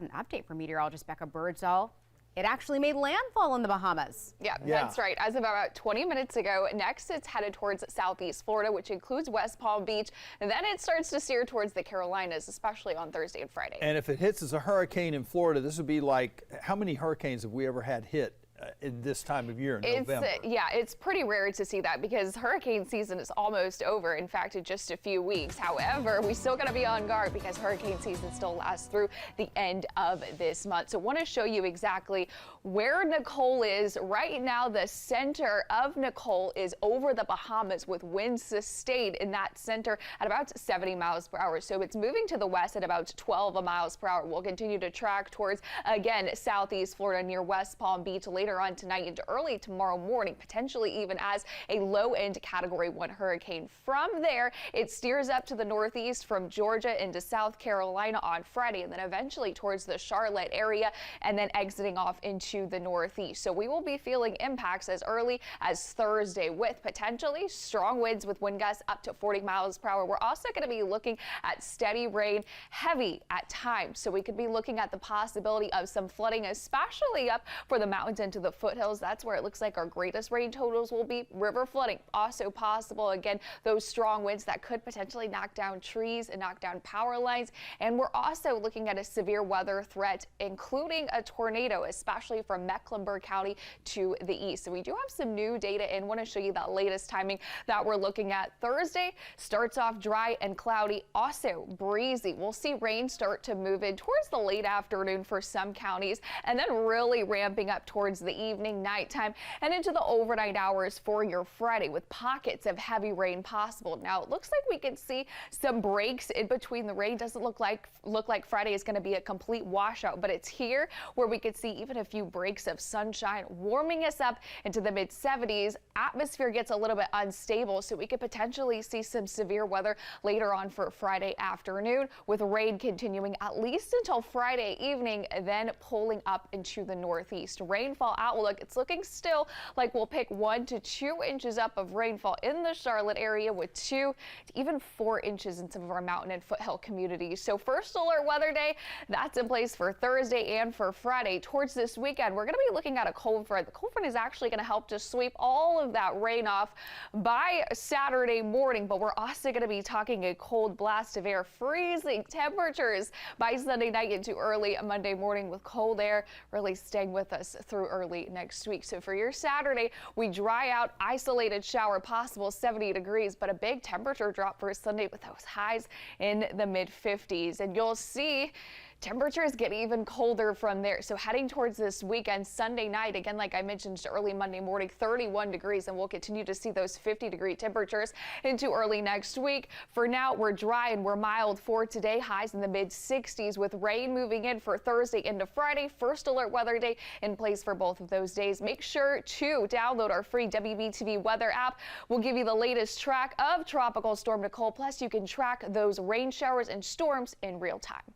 An update from meteorologist Becca Birdsall. It actually made landfall in the Bahamas. Yeah, that's right. As of about 20 minutes ago, next it's headed towards southeast Florida, which includes West Palm Beach. And then it starts to steer towards the Carolinas, especially on Thursday and Friday. And if it hits as a hurricane in Florida, this would be like, how many hurricanes have we ever had hit in this time of year in November? Yeah, it's pretty rare to see that because hurricane season is almost over. In fact, in just a few weeks. However, we still got to be on guard because hurricane season still lasts through the end of this month. So I want to show you exactly where Nicole is right now. The center of Nicole is over the Bahamas with winds sustained in that center at about 70 miles per hour. So it's moving to the west at about 12 miles per hour. We'll continue to track towards, again, southeast Florida near West Palm Beach later on tonight into early tomorrow morning, potentially even as a low-end Category 1 hurricane. From there, it steers up to the northeast from Georgia into South Carolina on Friday, and then eventually towards the Charlotte area, and then exiting off into the northeast. So we will be feeling impacts as early as Thursday with potentially strong winds with wind gusts up to 40 miles per hour. We're also going to be looking at steady rain, heavy at times. So we could be looking at the possibility of some flooding, especially up for the mountains into the foothills. That's where it looks like our greatest rain totals will be. River flooding also possible. Again, those strong winds that could potentially knock down trees and knock down power lines. And we're also looking at a severe weather threat, including a tornado, especially from Mecklenburg County to the east. So we do have some new data and want to show you that latest timing that we're looking at. Thursday starts off dry and cloudy, also breezy. We'll see rain start to move in towards the late afternoon for some counties, and then really ramping up towards the evening, nighttime, and into the overnight hours for your Friday with pockets of heavy rain possible. Now it looks like we can see some breaks in between the rain. Doesn't look like Friday is going to be a complete washout, but it's here where we could see even a few breaks of sunshine warming us up into the mid 70s. Atmosphere gets a little bit unstable, so we could potentially see some severe weather later on for Friday afternoon, with rain continuing at least until Friday evening, then pulling up into the northeast. Rainfall outlook, it's looking still like we'll pick 1 to 2 inches up of rainfall in the Charlotte area, with 2 to even 4 inches in some of our mountain and foothill communities. So first alert weather day, that's in place for Thursday and for Friday. Towards this weekend, we're going to be looking at a cold front. The cold front is actually going to help to sweep all of that rain off by Saturday morning, but we're also going to be talking a cold blast of air, freezing temperatures by Sunday night into early Monday morning, with cold air really staying with us through early next week. So for your Saturday, we dry out, isolated shower possible, 70 degrees, but a big temperature drop for Sunday with those highs in the mid 50s. And you'll see temperatures get even colder from there. So heading towards this weekend, Sunday night, again, like I mentioned, early Monday morning, 31 degrees, and we'll continue to see those 50-degree temperatures into early next week. For now, we're dry and we're mild for today, highs in the mid 60s, with rain moving in for Thursday into Friday. First alert weather day in place for both of those days. Make sure to download our free WBTV weather app. We'll give you the latest track of Tropical Storm Nicole. Plus, you can track those rain showers and storms in real time.